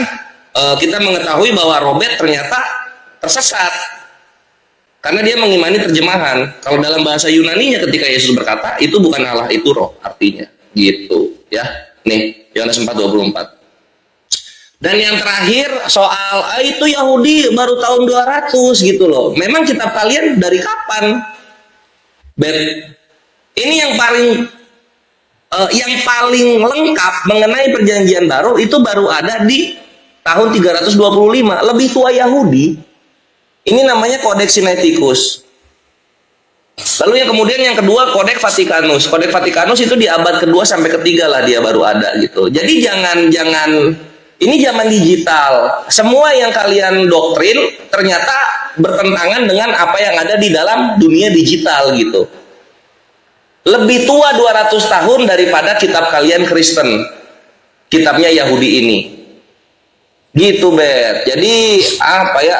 Kita mengetahui bahwa Robert ternyata tersesat karena dia mengimani terjemahan. Kalau dalam bahasa Yunaninya ketika Yesus berkata itu bukan Allah, itu roh artinya. Gitu ya. Nih, Yohanes 4:24. Dan yang terakhir soal itu Yahudi baru tahun 200 gitu loh. Memang kitab kalian dari kapan? Ini yang paling lengkap mengenai perjanjian baru itu baru ada di tahun 325, lebih tua Yahudi. Ini namanya Codex Sinaiticus. Lalu yang kemudian yang kedua Codex Vaticanus. Codex Vaticanus itu di abad kedua sampai ketiga lah dia baru ada gitu. Jadi jangan ini zaman digital. Semua yang kalian doktrin ternyata bertentangan dengan apa yang ada di dalam dunia digital gitu. Lebih tua 200 tahun daripada kitab kalian Kristen. Kitabnya Yahudi ini. Gitu, Bet. Jadi apa ya?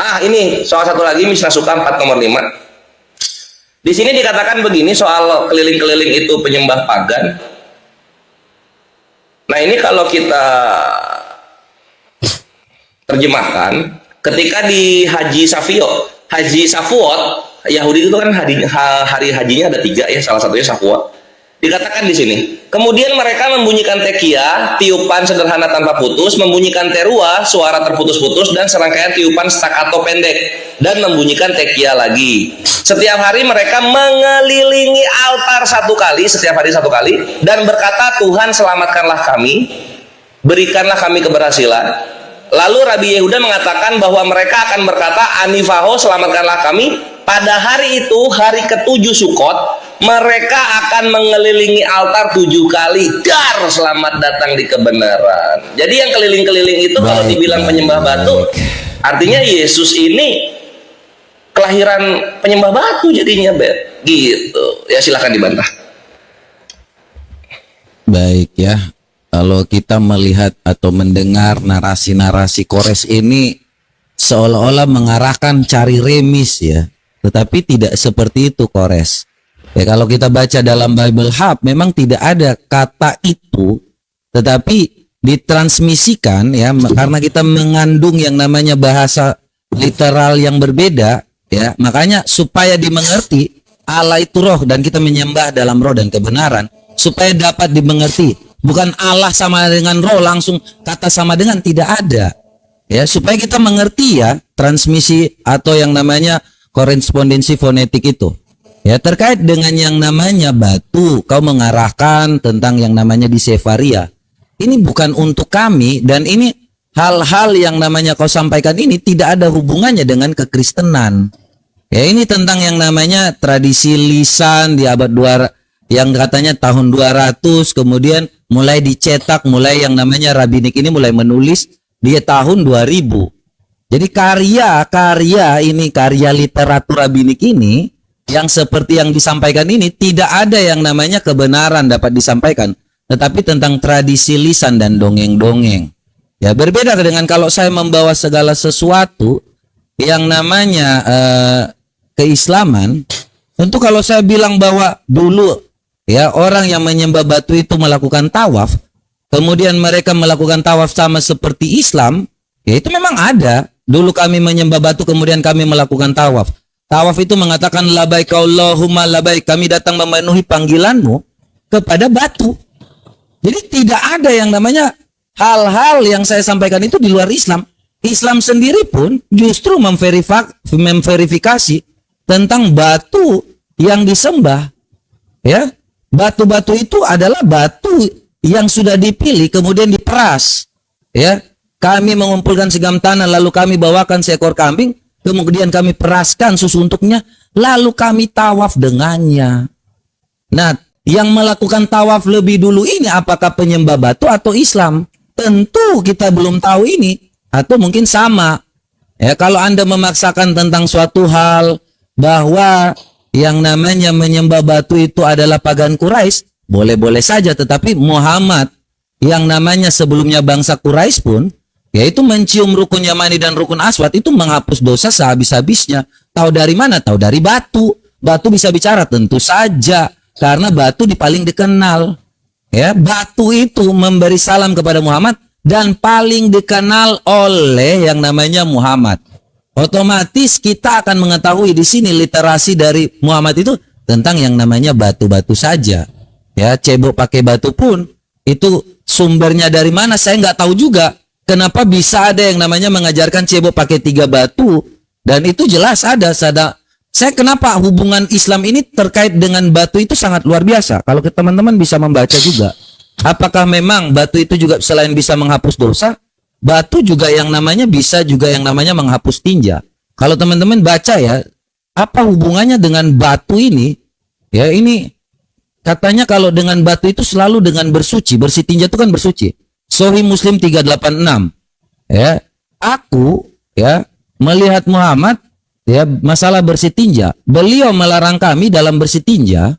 Ini soal satu lagi Mishnah Suka 4:5. Di sini dikatakan begini soal keliling-keliling itu penyembah pagan. Nah, ini kalau kita terjemahkan, ketika di Haji Safuot, Yahudi itu kan hari hajinya ada 3 ya, salah satunya Safuot. Dikatakan di sini, kemudian mereka membunyikan tekia, tiupan sederhana tanpa putus, membunyikan terua, suara terputus-putus, dan serangkaian tiupan staccato pendek, dan membunyikan tekia lagi. Setiap hari mereka mengelilingi altar setiap hari satu kali, dan berkata, Tuhan selamatkanlah kami, berikanlah kami keberhasilan. Lalu Rabi Yehuda mengatakan bahwa mereka akan berkata, Anifaho selamatkanlah kami. Pada hari itu, hari ke-7 Sukot, mereka akan mengelilingi altar 7 kali. Dar, selamat datang di kebenaran. Jadi yang keliling-keliling itu kalau dibilang penyembah batu, artinya Yesus ini kelahiran penyembah batu jadinya, Bet. Gitu. Ya silahkan dibantah. Baik ya. Kalau kita melihat atau mendengar narasi-narasi Kores ini seolah-olah mengarahkan cari remis ya. Tetapi tidak seperti itu Kores. Ya kalau kita baca dalam Bible Hub memang tidak ada kata itu, tetapi ditransmisikan ya karena kita mengandung yang namanya bahasa literal yang berbeda ya. Makanya supaya dimengerti Allah itu roh dan kita menyembah dalam roh dan kebenaran supaya dapat dimengerti. Bukan Allah sama dengan roh langsung kata sama dengan, tidak ada. Ya, supaya kita mengerti ya transmisi atau yang namanya korespondensi fonetik itu. Ya, terkait dengan yang namanya batu, kau mengarahkan tentang yang namanya di Sefaria. Ini bukan untuk kami dan ini hal-hal yang namanya kau sampaikan ini tidak ada hubungannya dengan kekristenan. Ya, ini tentang yang namanya tradisi lisan di abad 2 yang katanya tahun 200 kemudian mulai dicetak, mulai yang namanya rabbinik ini mulai menulis di tahun 2000. Jadi karya literatur rabbinik ini yang seperti yang disampaikan ini tidak ada yang namanya kebenaran dapat disampaikan, tetapi tentang tradisi lisan dan dongeng-dongeng. Ya, berbeda dengan kalau saya membawa segala sesuatu yang namanya keislaman. Tentu kalau saya bilang bahwa dulu ya orang yang menyembah batu itu melakukan tawaf, kemudian mereka melakukan tawaf sama seperti Islam, ya itu memang ada. Dulu kami menyembah batu, kemudian kami melakukan tawaf. Tawaf itu mengatakan labaik Allahumma labaik, kami datang memenuhi panggilanmu kepada batu. Jadi tidak ada yang namanya hal-hal yang saya sampaikan itu di luar Islam. Islam sendiri pun justru memverifikasi tentang batu yang disembah. Ya, batu-batu itu adalah batu yang sudah dipilih kemudian diperas. Ya, kami mengumpulkan segam tanah lalu kami bawakan seekor kambing, kemudian kami peraskan susu untuknya, lalu kami tawaf dengannya. Nah, yang melakukan tawaf lebih dulu ini apakah penyembah batu atau Islam? Tentu kita belum tahu ini, atau mungkin sama. Ya, kalau Anda memaksakan tentang suatu hal bahwa yang namanya menyembah batu itu adalah pagan Quraisy, boleh-boleh saja, tetapi Muhammad yang namanya sebelumnya bangsa Quraisy pun yaitu mencium rukun Yamani dan rukun Aswad itu menghapus dosa sehabis-habisnya. Tahu dari mana? Tahu dari batu. Batu bisa bicara, tentu saja, karena batu paling dikenal. Ya, batu itu memberi salam kepada Muhammad dan paling dikenal oleh yang namanya Muhammad. Otomatis kita akan mengetahui di sini literasi dari Muhammad itu tentang yang namanya batu-batu saja. Ya, cebok pakai batu pun itu sumbernya dari mana saya nggak tahu juga. Kenapa bisa ada yang namanya mengajarkan cebok pakai 3 batu, dan itu jelas ada. Saya kenapa hubungan Islam ini terkait dengan batu itu sangat luar biasa. Kalau teman-teman bisa membaca juga, apakah memang batu itu juga selain bisa menghapus dosa, batu juga yang namanya bisa juga yang namanya menghapus tinja. Kalau teman-teman baca ya, apa hubungannya dengan batu ini? Ya, ini katanya kalau dengan batu itu selalu dengan bersuci. Bersih tinja itu kan bersuci. Sahih Muslim 386. Ya, aku ya melihat Muhammad ya masalah bersih tinja. Beliau melarang kami dalam bersih tinja.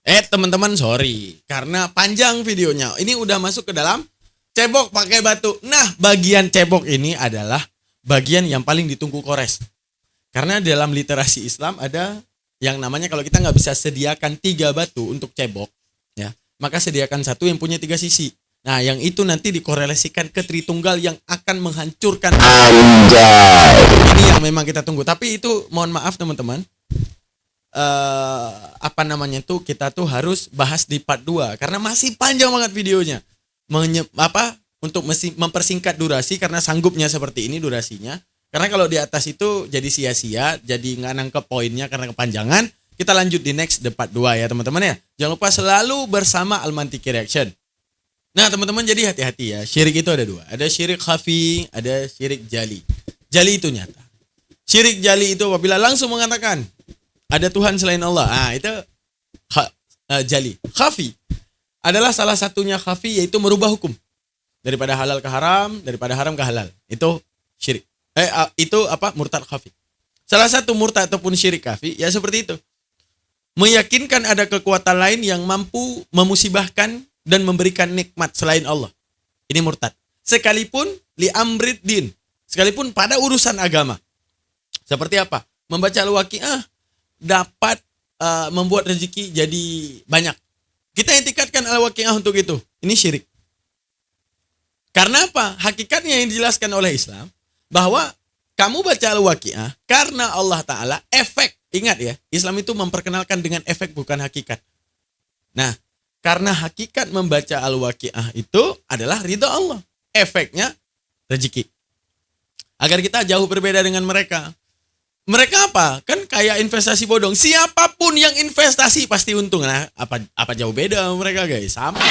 Teman-teman, sorry karena panjang videonya. Ini udah masuk ke dalam cebok pakai batu. Nah, bagian cebok ini adalah bagian yang paling ditunggu Kores. Karena dalam literasi Islam ada yang namanya kalau kita nggak bisa sediakan 3 batu untuk cebok, ya, maka sediakan 1 yang punya 3 sisi. Nah, yang itu nanti dikorelasikan ke Tritunggal yang akan menghancurkan. Ini yang memang kita tunggu. Tapi itu mohon maaf teman-teman. Kita tuh harus bahas di part 2 karena masih panjang banget videonya. Untuk mempersingkat durasi karena sanggupnya seperti ini durasinya. Karena kalau di atas itu jadi sia-sia, jadi nggak nangkep poinnya karena kepanjangan. Kita lanjut di next part 2 ya teman-teman ya. Jangan lupa selalu bersama Almantiki Reaction. Nah teman-teman, jadi hati-hati ya. Syirik itu ada 2. Ada syirik khafi, ada syirik jali. Jali itu nyata. Syirik jali itu apabila langsung mengatakan ada Tuhan selain Allah. Itu jali. Khafi adalah salah satunya khafi, yaitu merubah hukum. Daripada halal ke haram, daripada haram ke halal. Itu syirik. Murtad khafi. Salah satu murtad ataupun syirik khafi ya seperti itu. Meyakinkan ada kekuatan lain yang mampu memusibahkan dan memberikan nikmat selain Allah. Ini murtad. Sekalipun li amrid din, sekalipun pada urusan agama. Seperti apa? Membaca Al-Waqiah dapat membuat rezeki jadi banyak. Kita etikatkan Al-Waqiah untuk itu. Ini syirik. Karena apa? Hakikatnya yang dijelaskan oleh Islam bahwa kamu baca Al-Waqiah karena Allah Ta'ala efek. Ingat ya, Islam itu memperkenalkan dengan efek bukan hakikat. Nah, karena hakikat membaca Al-Waqiah itu adalah ridha Allah. Efeknya rezeki. Agar kita jauh berbeda dengan mereka. Mereka apa? Kan kayak investasi bodong. Siapapun yang investasi pasti untung. Nah, apa jauh beda mereka guys? Sama.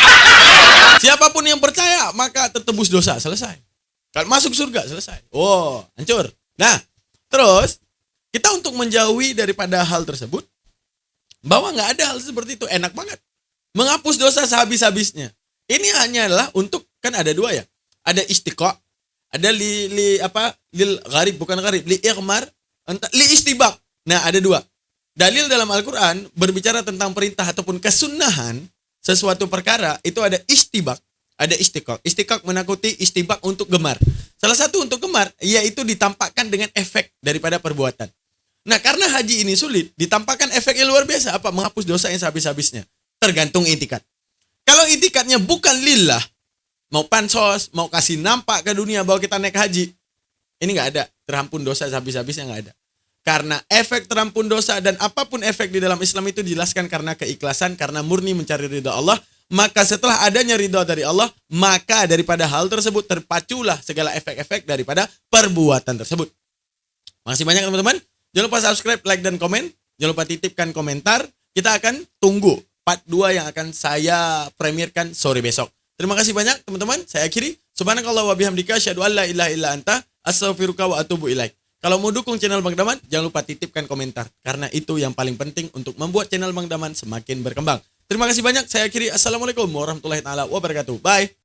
Siapapun yang percaya maka tertebus dosa. Selesai. Kalau masuk surga selesai. Oh, hancur. Nah, terus kita untuk menjauhi daripada hal tersebut, bahwa nggak ada hal seperti itu, enak banget. Menghapus dosa sehabis-habisnya. Ini hanyalah untuk, kan ada 2 ya. Ada istiqa, Ada lil gharib, bukan gharib, li ighmar, li istibak. Nah, ada dua. Dalil dalam Al-Qur'an berbicara tentang perintah ataupun kesunnahan sesuatu perkara itu ada istibak, ada istikak. Istikak menakuti, istibak untuk gemar. Salah satu untuk gemar yaitu ditampakkan dengan efek daripada perbuatan. Nah, karena haji ini sulit, ditampakkan efeknya luar biasa, apa? Menghapus dosa yang sehabis-habisnya. Tergantung itikad. Kalau itikadnya bukan lillah, mau pansos, mau kasih nampak ke dunia bahwa kita naik haji, ini nggak ada. Terampun dosa sehabis-habisnya nggak ada. Karena efek terampun dosa dan apapun efek di dalam Islam itu dijelaskan karena keikhlasan, karena murni mencari ridha Allah. Maka setelah adanya ridha dari Allah, maka daripada hal tersebut terpaculah segala efek-efek daripada perbuatan tersebut. Makasih banyak teman-teman. Jangan lupa subscribe, like, dan komen. Jangan lupa titipkan komentar. Kita akan tunggu part 2 yang akan saya premierkan sore besok. Terima kasih banyak teman-teman. Saya akhiri. Subhanakallah wa bihamdika asyhadu an la ilaha illa anta astaghfiruka wa atubu ilaik. Kalau mau dukung channel Bang Daman, jangan lupa titipkan komentar. Karena itu yang paling penting untuk membuat channel Bang Daman semakin berkembang. Terima kasih banyak. Saya akhiri. Assalamualaikum warahmatullahi wabarakatuh. Bye.